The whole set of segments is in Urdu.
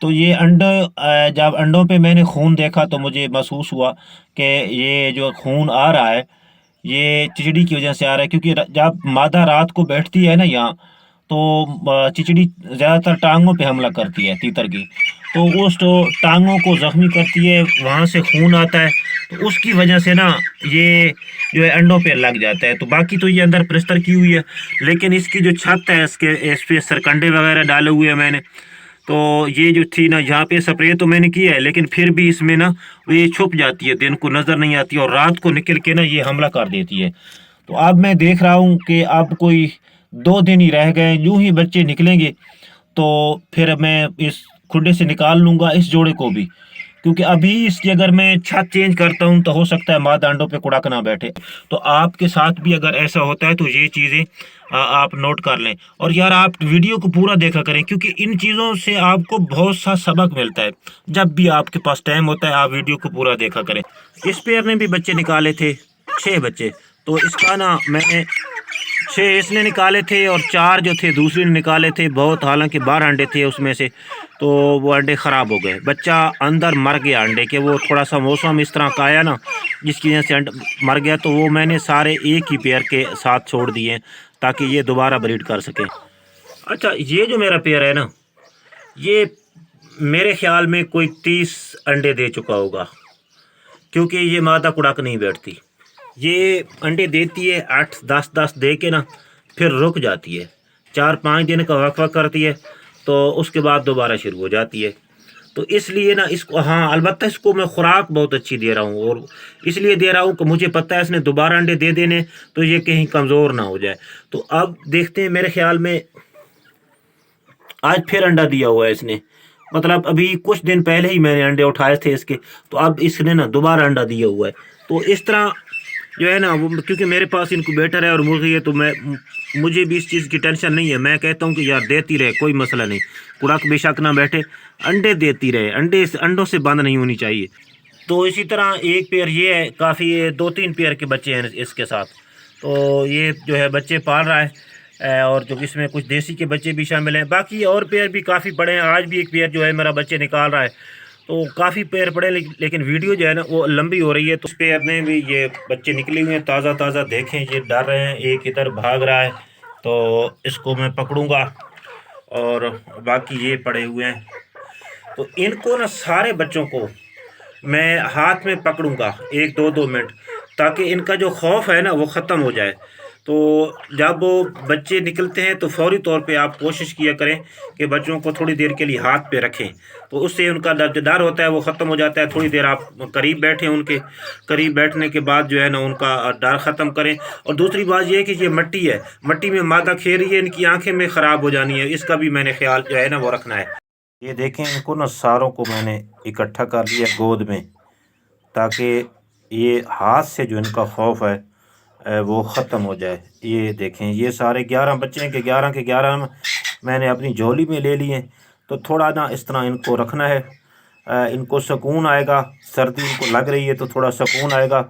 تو یہ جب انڈوں پہ میں نے خون دیکھا تو مجھے محسوس ہوا کہ یہ جو خون آ رہا ہے یہ چچڑی کی وجہ سے آ رہا ہے، کیونکہ جب مادہ رات کو بیٹھتی ہے نا یہاں، تو چچڑی زیادہ تر ٹانگوں پہ حملہ کرتی ہے تیتر کی، تو اس تو ٹانگوں کو زخمی کرتی ہے، وہاں سے خون آتا ہے، تو اس کی وجہ سے نا یہ جو ہے انڈوں پہ لگ جاتا ہے۔ تو باقی تو یہ اندر پلسٹر کی ہوئی ہے، لیکن اس کی جو چھت ہے اس پہ سرکنڈے وغیرہ ڈالے ہوئے ہیں میں نے، تو یہ جو تھی نا یہاں پہ سپرے تو میں نے کیا ہے، لیکن پھر بھی اس میں نا یہ چھپ جاتی ہے، دن کو نظر نہیں آتی اور رات کو نکل کے نا یہ حملہ کر دیتی ہے۔ تو اب میں دیکھ رہا ہوں کہ اب کوئی 2 دن ہی رہ گئے، یوں ہی بچے نکلیں گے تو پھر میں اس کھڈے سے نکال لوں گا اس جوڑے کو بھی، کیونکہ ابھی اس کی اگر میں چھت چینج کرتا ہوں تو ہو سکتا ہے مادہ انڈوں پہ کڑک نہ بیٹھے۔ تو آپ کے ساتھ بھی اگر ایسا ہوتا ہے تو یہ چیزیں آپ نوٹ کر لیں، اور یار آپ ویڈیو کو پورا دیکھا کریں، کیونکہ ان چیزوں سے آپ کو بہت سا سبق ملتا ہے۔ جب بھی آپ کے پاس ٹائم ہوتا ہے آپ ویڈیو کو پورا دیکھا کریں۔ اس پیئر نے بھی بچے نکالے تھے 6 بچے، تو اس کا نا میں نے 6 اس نے نکالے تھے اور 4 جو تھے دوسری نے نکالے تھے، بہت حالانکہ 12 انڈے تھے اس میں سے، تو وہ انڈے خراب ہو گئے، بچہ اندر مر گیا انڈے کے، وہ تھوڑا سا موسم اس طرح کا آیا نا جس کی وجہ سے مر گیا، تو وہ میں نے سارے ایک ہی پیئر کے ساتھ چھوڑ دیے تاکہ یہ دوبارہ بریڈ کر سکے۔ اچھا، یہ جو میرا پیئر ہے نا یہ میرے خیال میں کوئی 30 انڈے دے چکا ہوگا، کیونکہ یہ مادہ کڑک نہیں بیٹھتی، یہ انڈے دیتی ہے 8-10 دے کے نا پھر رک جاتی ہے، 4-5 دن کا وقفہ کرتی ہے تو اس کے بعد دوبارہ شروع ہو جاتی ہے۔ تو اس لیے نا اس کو، ہاں البتہ اس کو میں خوراک بہت اچھی دے رہا ہوں، اور اس لیے دے رہا ہوں کہ مجھے پتہ ہے اس نے دوبارہ انڈے دے دینے تو یہ کہیں کمزور نہ ہو جائے۔ تو اب دیکھتے ہیں، میرے خیال میں آج پھر انڈا دیا ہوا ہے اس نے، مطلب ابھی کچھ دن پہلے ہی میں نے انڈے اٹھائے تھے اس کے، تو اب اس نے نا دوبارہ انڈا دیا ہوا ہے۔ تو اس طرح جو ہے نا وہ، کیونکہ میرے پاس انکوبیٹر ہے اور مرغی ہے، تو مجھے بھی اس چیز کی ٹینشن نہیں ہے، میں کہتا ہوں کہ یار دیتی رہے، کوئی مسئلہ نہیں، کڑک بے شک نہ بیٹھے، انڈے دیتی رہے، انڈوں سے بند نہیں ہونی چاہیے۔ تو اسی طرح ایک پیئر یہ ہے، کافی 2-3 پیئر کے بچے ہیں اس کے ساتھ، تو یہ جو ہے بچے پال رہا ہے، اور جو اس میں کچھ دیسی کے بچے بھی شامل ہیں، باقی اور پیئر بھی کافی پڑے ہیں۔ آج بھی ایک پیئر جو ہے میرا بچے نکال رہا ہے، تو کافی پیئر پڑے، لیکن ویڈیو جو ہے نا وہ لمبی ہو رہی ہے، تو اس پیئر میں بھی یہ بچے نکلے ہوئے ہیں تازہ تازہ، دیکھیں یہ ڈر رہے ہیں، ایک ادھر بھاگ رہا ہے، تو اس کو میں پکڑوں گا، اور باقی یہ پڑے ہوئے ہیں۔ تو ان کو نا سارے بچوں کو میں ہاتھ میں پکڑوں گا 1-2 منٹ، تاکہ ان کا جو خوف ہے نا وہ ختم ہو جائے۔ تو جب وہ بچے نکلتے ہیں تو فوری طور پہ آپ کوشش کیا کریں کہ بچوں کو تھوڑی دیر کے لیے ہاتھ پہ رکھیں، تو اس سے ان کا جو ڈر ہوتا ہے وہ ختم ہو جاتا ہے۔ تھوڑی دیر آپ قریب بیٹھیں، ان کے قریب بیٹھنے کے بعد جو ہے نا ان کا ڈر ختم کریں۔ اور دوسری بات یہ ہے کہ یہ مٹی ہے، مٹی میں مادہ کھیر رہی ہے، ان کی آنکھیں میں خراب ہو جانی ہے، اس کا بھی میں نے خیال جو ہے نا وہ رکھنا ہے۔ یہ دیکھیں، ان کو نا ساروں کو میں نے اکٹھا کر لیا گود میں، تاکہ یہ ہاتھ سے جو ان کا خوف ہے وہ ختم ہو جائے۔ یہ دیکھیں، یہ سارے 11 بچے ہیں کہ 11 کے 11 میں نے اپنی جھولی میں لے لیے، تو تھوڑا نا اس طرح ان کو رکھنا ہے، ان کو سکون آئے گا، سردی ان کو لگ رہی ہے تو تھوڑا سکون آئے گا،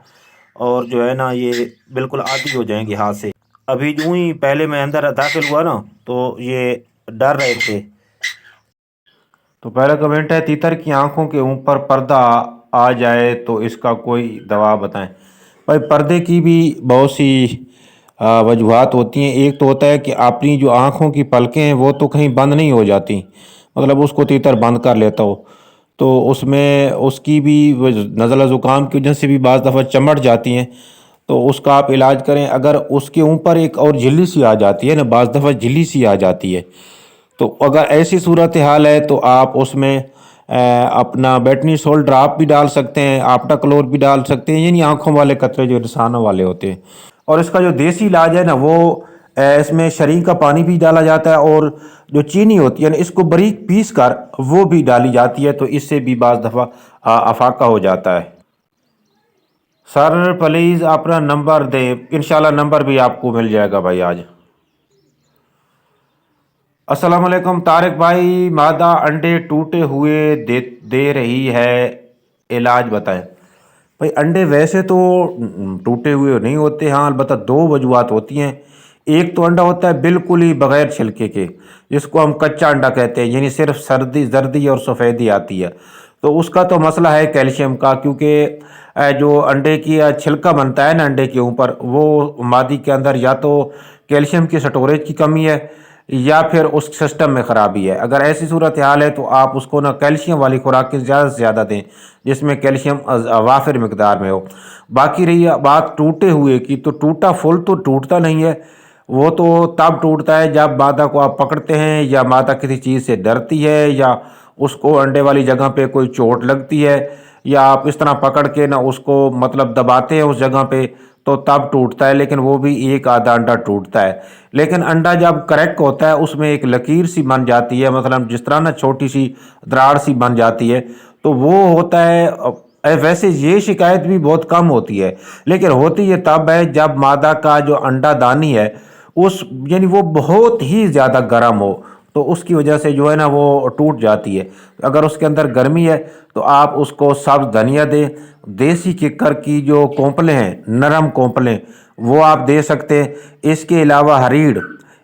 اور جو ہے نا یہ بالکل عادی ہو جائیں گے ہاتھ سے۔ ابھی جو ہی پہلے میں اندر داخل ہوا نا تو یہ ڈر رہے تھے۔ تو پہلا کمنٹ ہے، تیتر کی آنکھوں کے اوپر پردہ آ جائے تو اس کا کوئی دوا بتائیں۔ بھائی پردے کی بھی بہت سی وجوہات ہوتی ہیں۔ ایک تو ہوتا ہے کہ اپنی جو آنکھوں کی پلکیں ہیں وہ تو کہیں بند نہیں ہو جاتی، مطلب اس کو تیتر بند کر لیتا ہو، تو اس میں اس کی بھی نزلہ زکام کی وجہ سے بھی بعض دفعہ چمٹ جاتی ہیں، تو اس کا آپ علاج کریں۔ اگر اس کے اوپر ایک اور جھلی سی آ جاتی ہے نا، بعض دفعہ جھلی سی آ جاتی ہے، تو اگر ایسی صورتحال ہے تو آپ اس میں اپنا بیٹنی سول ڈراپ بھی ڈال سکتے ہیں، آپٹا کلور بھی ڈال سکتے ہیں، یعنی آنکھوں والے قطرے جو رسانوں والے ہوتے ہیں۔ اور اس کا جو دیسی علاج ہے نا وہ اس میں شریں کا پانی بھی ڈالا جاتا ہے، اور جو چینی ہوتی ہے نا اس کو باریک پیس کر وہ بھی ڈالی جاتی ہے، تو اس سے بھی بعض دفعہ افاقہ ہو جاتا ہے۔ سر پلیز اپنا نمبر دیں، انشاءاللہ نمبر بھی آپ کو مل جائے گا بھائی آج۔ السلام علیکم طارق بھائی، مادہ انڈے ٹوٹے ہوئے دے رہی ہے، علاج بتائیں۔ بھائی انڈے ویسے تو ٹوٹے ہوئے نہیں ہوتے، ہاں البتہ 2 وجوہات ہوتی ہیں۔ ایک تو انڈا ہوتا ہے بالکل ہی بغیر چھلکے کے، جس کو ہم کچا انڈا کہتے ہیں، یعنی صرف زردی اور سفیدی آتی ہے، تو اس کا تو مسئلہ ہے کیلشیم کا، کیونکہ جو انڈے کی چھلکا بنتا ہے نا انڈے کے اوپر، وہ مادی کے اندر یا تو کیلشیم کی سٹوریج کی کمی ہے یا پھر اس سسٹم میں خرابی ہے۔ اگر ایسی صورتحال ہے تو آپ اس کو نا کیلشیم والی خوراک کی زیادہ سے زیادہ دیں، جس میں کیلشیم وافر مقدار میں ہو۔ باقی رہی بات ٹوٹے ہوئے کی، تو ٹوٹا پھول تو ٹوٹتا نہیں ہے، وہ تو تب ٹوٹتا ہے جب مادہ کو آپ پکڑتے ہیں یا مادہ کسی چیز سے ڈرتی ہے یا اس کو انڈے والی جگہ پہ کوئی چوٹ لگتی ہے، یا آپ اس طرح پکڑ کے نا اس کو مطلب دباتے ہیں اس جگہ پہ، تو تب ٹوٹتا ہے، لیکن وہ بھی ایک آدھا انڈا ٹوٹتا ہے۔ لیکن انڈا جب کریکٹ ہوتا ہے اس میں ایک لکیر سی بن جاتی ہے، مثلا جس طرح نا چھوٹی سی دراڑ سی بن جاتی ہے، تو وہ ہوتا ہے۔ ویسے یہ شکایت بھی بہت کم ہوتی ہے، لیکن ہوتی یہ تب ہے جب مادہ کا جو انڈا دانی ہے اس یعنی وہ بہت ہی زیادہ گرم ہو، تو اس کی وجہ سے جو ہے نا وہ ٹوٹ جاتی ہے۔ اگر اس کے اندر گرمی ہے تو آپ اس کو سبز دھنیا دیں، دیسی ککر کی جو کونپلیں ہیں، نرم کونپلیں، وہ آپ دے سکتے ہیں۔ اس کے علاوہ ہریڑ،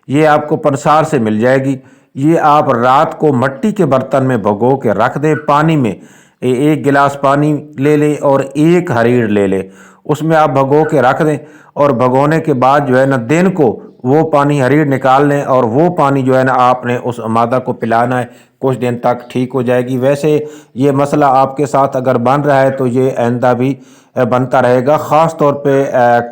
یہ آپ کو پنسار سے مل جائے گی، یہ آپ رات کو مٹی کے برتن میں بھگو کے رکھ دیں، پانی میں ایک گلاس پانی لے لیں اور ایک ہریڑ لے لیں، اس میں آپ بھگو کے رکھ دیں، اور بھگونے کے بعد جو ہے نا دن کو وہ پانی ہریڑ نکال لیں، اور وہ پانی جو ہے نا آپ نے اس مادہ کو پلانا ہے، کچھ دن تک ٹھیک ہو جائے گی۔ ویسے یہ مسئلہ آپ کے ساتھ اگر بن رہا ہے تو یہ آئندہ بھی بنتا رہے گا، خاص طور پہ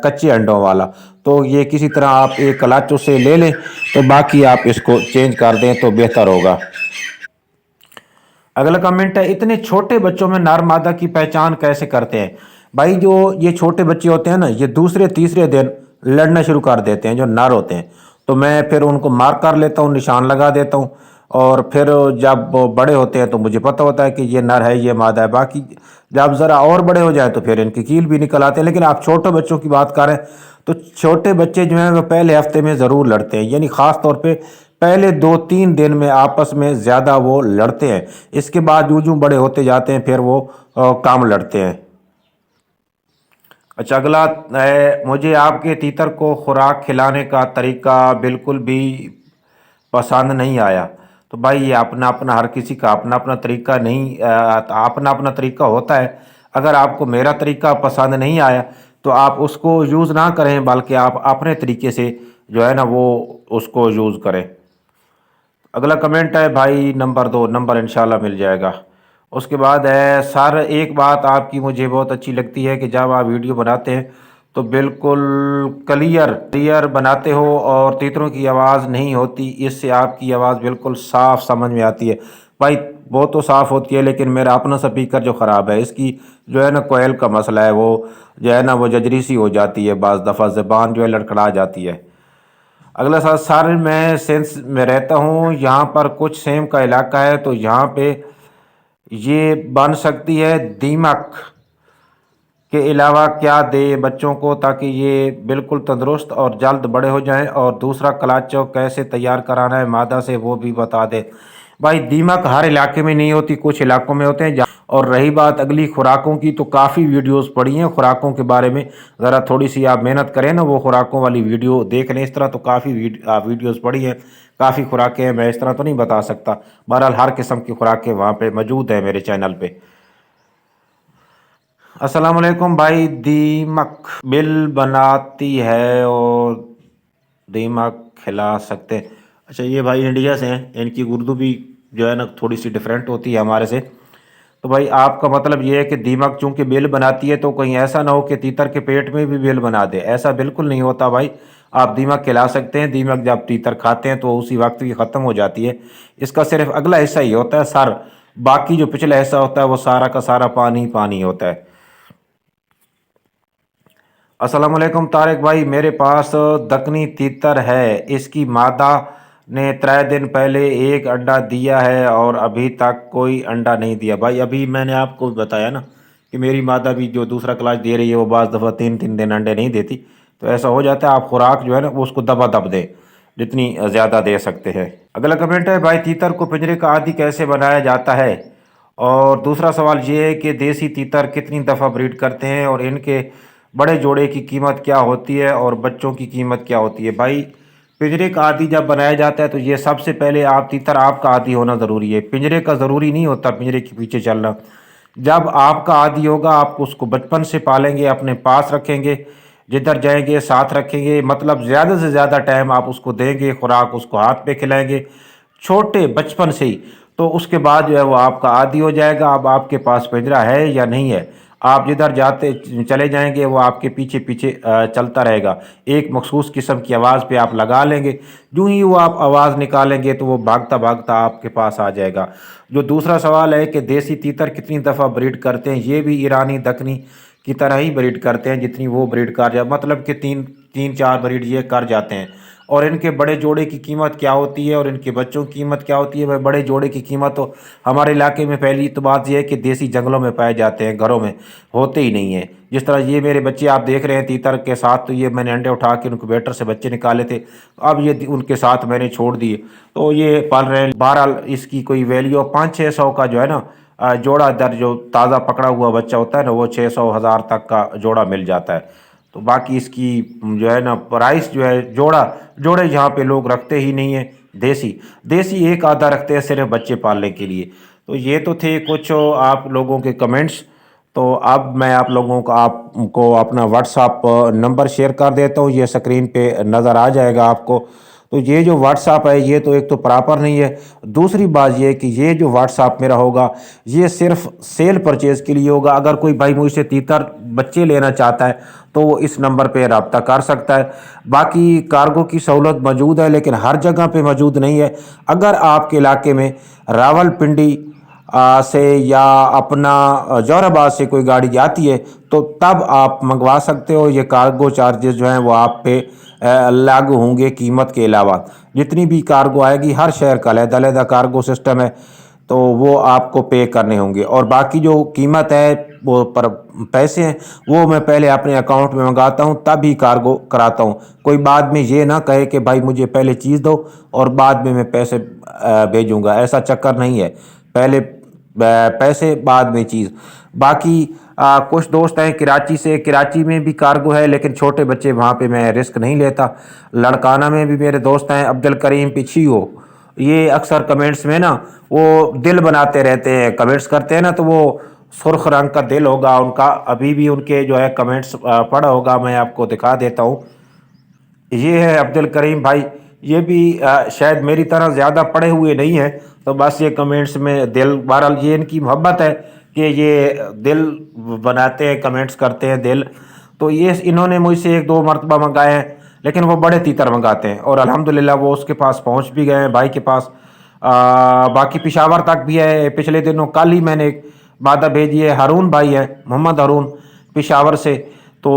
کچے انڈوں والا، تو یہ کسی طرح آپ ایک کلچ سے لے لیں، تو باقی آپ اس کو چینج کر دیں تو بہتر ہوگا۔ اگلا کمنٹ ہے، اتنے چھوٹے بچوں میں نر مادہ کی پہچان کیسے کرتے ہیں؟ بھائی جو یہ چھوٹے بچے ہوتے ہیں نا، یہ دوسرے تیسرے دن لڑنا شروع کر دیتے ہیں جو نر ہوتے ہیں، تو میں پھر ان کو مارک کر لیتا ہوں، نشان لگا دیتا ہوں، اور پھر جب وہ بڑے ہوتے ہیں تو مجھے پتہ ہوتا ہے کہ یہ نر ہے یہ مادہ ہے۔ باقی جب ذرا اور بڑے ہو جائیں تو پھر ان کی کیل بھی نکل آتے ہیں۔ لیکن آپ چھوٹے بچوں کی بات کریں تو چھوٹے بچے جو ہیں وہ پہلے ہفتے میں ضرور لڑتے ہیں، یعنی خاص طور پہ پہلے 2-3 دن میں آپس میں زیادہ وہ لڑتے ہیں، اس کے بعد جو بڑے ہوتے جاتے ہیں پھر وہ کم لڑتے ہیں۔ اچھا اگلا ہے، مجھے آپ کے تیتر کو خوراک کھلانے کا طریقہ بالکل بھی پسند نہیں آیا۔ تو بھائی یہ اپنا اپنا ہر کسی کا اپنا اپنا طریقہ نہیں اپنا اپنا طریقہ ہوتا ہے۔ اگر آپ کو میرا طریقہ پسند نہیں آیا تو آپ اس کو یوز نہ کریں، بلکہ آپ اپنے طریقے سے جو ہے نا وہ اس کو یوز کریں۔ اگلا کمنٹ ہے، بھائی نمبر 2 نمبر انشاءاللہ مل جائے گا۔ اس کے بعد ہے، سر ایک بات آپ کی مجھے بہت اچھی لگتی ہے کہ جب آپ ویڈیو بناتے ہیں تو بالکل کلیئر بناتے ہو اور تیتروں کی آواز نہیں ہوتی، اس سے آپ کی آواز بالکل صاف سمجھ میں آتی ہے۔ بھائی وہ تو صاف ہوتی ہے، لیکن میرا اپنا سپیکر جو خراب ہے، اس کی جو ہے نا کوئل کا مسئلہ ہے، وہ جو ہے نا وہ ججری سی ہو جاتی ہے، بعض دفعہ زبان جو ہے لڑکھڑا جاتی ہے۔ اگلا سال، سر میں سینس میں رہتا ہوں، یہاں پر کچھ سیم کا علاقہ ہے، تو یہاں پہ یہ بن سکتی ہے دیمک کے علاوہ کیا دے بچوں کو تاکہ یہ بالکل تندرست اور جلد بڑے ہو جائیں؟ اور دوسرا کلاچو کیسے تیار کرانا ہے مادہ سے وہ بھی بتا دے۔ بھائی دیمک ہر علاقے میں نہیں ہوتی، کچھ علاقوں میں ہوتے ہیں۔ اور رہی بات اگلی خوراکوں کی، تو کافی ویڈیوز پڑی ہیں خوراکوں کے بارے میں، ذرا تھوڑی سی آپ محنت کریں نا، وہ خوراکوں والی ویڈیو دیکھ لیں۔ اس طرح تو کافی ویڈیوز پڑی ہیں، کافی خوراکیں ہیں، میں اس طرح تو نہیں بتا سکتا۔ بہرحال ہر قسم کی خوراکیں وہاں پہ موجود ہیں میرے چینل پہ۔ السلام علیکم بھائی، دیمک بل بناتی ہے اور دیمک کھلا سکتے ہیں؟ اچھا یہ بھائی انڈیا سے ہیں، ان کی اردو بھی جو ہے نا تھوڑی سی ڈیفرنٹ ہوتی ہے ہمارے سے۔ تو بھائی آپ کا مطلب یہ ہے کہ دیمک چونکہ بل بناتی ہے تو کہیں ایسا نہ ہو کہ تیتر کے پیٹ میں بھی بل بنا دے، ایسا بالکل نہیں ہوتا بھائی۔ آپ دیمک کھلا سکتے ہیں، دیمک جب تیتر کھاتے ہیں تو اسی وقت ہی ختم ہو جاتی ہے، اس کا صرف اگلا حصہ ہی ہوتا ہے سر، باقی جو پچھلا حصہ ہوتا ہے وہ سارا کا سارا پانی پانی ہوتا ہے۔ السلام علیکم طارق بھائی، میرے پاس دکنی تیتر ہے، اس کی مادہ نے 3 دن پہلے ایک انڈا دیا ہے اور ابھی تک کوئی انڈا نہیں دیا۔ بھائی ابھی میں نے آپ کو بتایا نا کہ میری مادہ بھی جو دوسرا کلاس دے رہی ہے وہ بعض دفعہ 3 دن انڈے نہیں دیتی، تو ایسا ہو جاتا ہے۔ آپ خوراک جو ہے نا وہ اس کو دبا دب دیں جتنی زیادہ دے سکتے ہیں۔ اگلا کمنٹ ہے، بھائی تیتر کو پنجرے کا عادی کیسے بنایا جاتا ہے؟ اور دوسرا سوال یہ ہے کہ دیسی تیتر کتنی دفعہ بریڈ کرتے ہیں اور ان کے بڑے جوڑے کی قیمت کیا ہوتی ہے اور بچوں کی قیمت کیا ہوتی ہے؟ بھائی پنجرے کا عادی جب بنایا جاتا ہے تو یہ سب سے پہلے تیتر آپ کا عادی ہونا ضروری ہے، پنجرے کا ضروری نہیں ہوتا پنجرے کے پیچھے چلنا۔ جب آپ کا عادی ہوگا آپ اس کو بچپن سے پالیں گے، اپنے پاس رکھیں گے، جدھر جائیں گے ساتھ رکھیں گے، مطلب زیادہ سے زیادہ ٹائم آپ اس کو دیں گے، خوراک اس کو ہاتھ پہ کھلائیں گے چھوٹے بچپن سے ہی، تو اس کے بعد جو ہے وہ آپ کا عادی ہو جائے گا۔ اب آپ کے پاس پنجرہ ہے یا نہیں ہے، آپ جدھر جاتے چلے جائیں گے وہ آپ کے پیچھے پیچھے چلتا رہے گا۔ ایک مخصوص قسم کی آواز پہ آپ لگا لیں گے، جو ہی وہ آپ آواز نکالیں گے تو وہ بھاگتا بھاگتا آپ کے پاس آ جائے گا۔ جو دوسرا سوال ہے کہ دیسی تیتر کتنی دفعہ بریڈ کرتے ہیں، یہ بھی ایرانی دکنی کی طرح ہی بریڈ کرتے ہیں جتنی وہ بریڈ کر جائے، مطلب کہ تین چار بریڈ یہ کر جاتے ہیں۔ اور ان کے بڑے جوڑے کی قیمت کیا ہوتی ہے اور ان کے بچوں کی قیمت کیا ہوتی ہے؟ بھائی بڑے جوڑے کی قیمت تو ہمارے علاقے میں پہلی تو بات یہ ہے کہ دیسی جنگلوں میں پائے جاتے ہیں، گھروں میں ہوتے ہی نہیں ہیں۔ جس طرح یہ میرے بچے آپ دیکھ رہے ہیں تیتر کے ساتھ، تو یہ میں نے انڈے اٹھا کے انکوبیٹر سے بچے نکالے تھے، اب یہ ان کے ساتھ میں نے چھوڑ دیے تو یہ پال رہے ہیں۔ بہرحال اس کی کوئی ویلیو 500-600 کا جو ہے نا جوڑا، در جو تازہ پکڑا ہوا بچہ ہوتا ہے نا وہ 600-1000 تک کا جوڑا مل جاتا ہے۔ تو باقی اس کی جو ہے نا پرائس جو ہے جوڑے یہاں پہ لوگ رکھتے ہی نہیں ہیں، دیسی ایک آدھا رکھتے ہیں صرف بچے پالنے کے لیے۔ تو یہ تو تھے کچھ آپ لوگوں کے کمنٹس۔ تو اب میں آپ لوگوں کو اپنا واٹس ایپ نمبر شیئر کر دیتا ہوں، یہ اسکرین پہ نظر آ جائے گا آپ کو۔ تو یہ جو واٹس ایپ ہے یہ تو ایک تو پراپر نہیں ہے، دوسری بات یہ کہ یہ جو واٹس ایپ میرا ہوگا یہ صرف سیل پرچیز کے لیے ہوگا۔ اگر کوئی بھائی مجھ سے تیتر بچے لینا چاہتا ہے تو وہ اس نمبر پہ رابطہ کر سکتا ہے۔ باقی کارگو کی سہولت موجود ہے لیکن ہر جگہ پہ موجود نہیں ہے۔ اگر آپ کے علاقے میں راولپنڈی سے یا اپنا جوہر آباد سے کوئی گاڑی جاتی ہے تو تب آپ منگوا سکتے ہو۔ یہ کارگو چارجز جو ہیں وہ آپ پہ لاگو ہوں گے قیمت کے علاوہ۔ جتنی بھی کارگو آئے گی ہر شہر کا علیحدہ علیحدہ کارگو سسٹم ہے تو وہ آپ کو پے کرنے ہوں گے، اور باقی جو قیمت ہے وہ پر پیسے ہیں وہ میں پہلے اپنے اکاؤنٹ میں منگاتا ہوں تب ہی کارگو کراتا ہوں۔ کوئی بعد میں یہ نہ کہے کہ بھائی مجھے پہلے چیز دو اور بعد میں پیسے بھیجوں گا، ایسا چکر نہیں ہے، پہلے پیسے بعد میں چیز۔ باقی کچھ دوست ہیں کراچی سے، کراچی میں بھی کارگو ہے لیکن چھوٹے بچے وہاں پہ میں رسک نہیں لیتا۔ لڑکانہ میں بھی میرے دوست ہیں عبدالکریم پچھیو، یہ اکثر کمنٹس میں نا وہ دل بناتے رہتے ہیں، کمنٹس کرتے ہیں نا تو وہ سرخ رنگ کا دل ہوگا ان کا، ابھی بھی ان کے جو ہے کمنٹس پڑھا ہوگا، میں آپ کو دکھا دیتا ہوں۔ یہ ہے عبدالکریم بھائی، یہ بھی شاید میری طرح زیادہ پڑھے ہوئے نہیں ہیں تو بس یہ کمنٹس میں دل، بہرحال یہ ان کی محبت ہے کہ یہ دل بناتے ہیں، کمنٹس کرتے ہیں دل۔ تو یہ انہوں نے مجھ سے 1-2 مرتبہ منگائے ہیں لیکن وہ بڑے تیتر منگاتے ہیں اور الحمدللہ وہ اس کے پاس پہنچ بھی گئے ہیں بھائی کے پاس۔ باقی پشاور تک بھی ہے، پچھلے دنوں کل ہی میں نے ایک مادہ بھیجی ہے، ہارون بھائی ہے، محمد ہارون پشاور سے، تو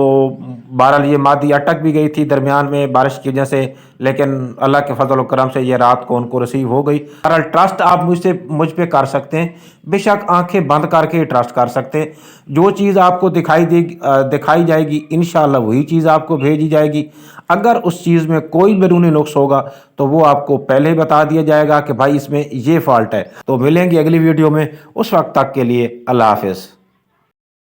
بہرحال یہ مادی اٹک بھی گئی تھی درمیان میں بارش کی وجہ سے، لیکن اللہ کے فضل و کرم سے یہ رات کو ان کو ریسیو ہو گئی۔ بہرحال ٹرسٹ آپ مجھ پہ کر سکتے ہیں، بے شک آنکھیں بند کر کے ٹرسٹ کر سکتے ہیں۔ جو چیز آپ کو دکھائی جائے گی انشاءاللہ وہی چیز آپ کو بھیجی جائے گی۔ اگر اس چیز میں کوئی بیرونی نقص ہوگا تو وہ آپ کو پہلے ہی بتا دیا جائے گا کہ بھائی اس میں یہ فالٹ ہے۔ تو ملیں گے اگلی ویڈیو میں، اس وقت تک کے لیے اللہ حافظ۔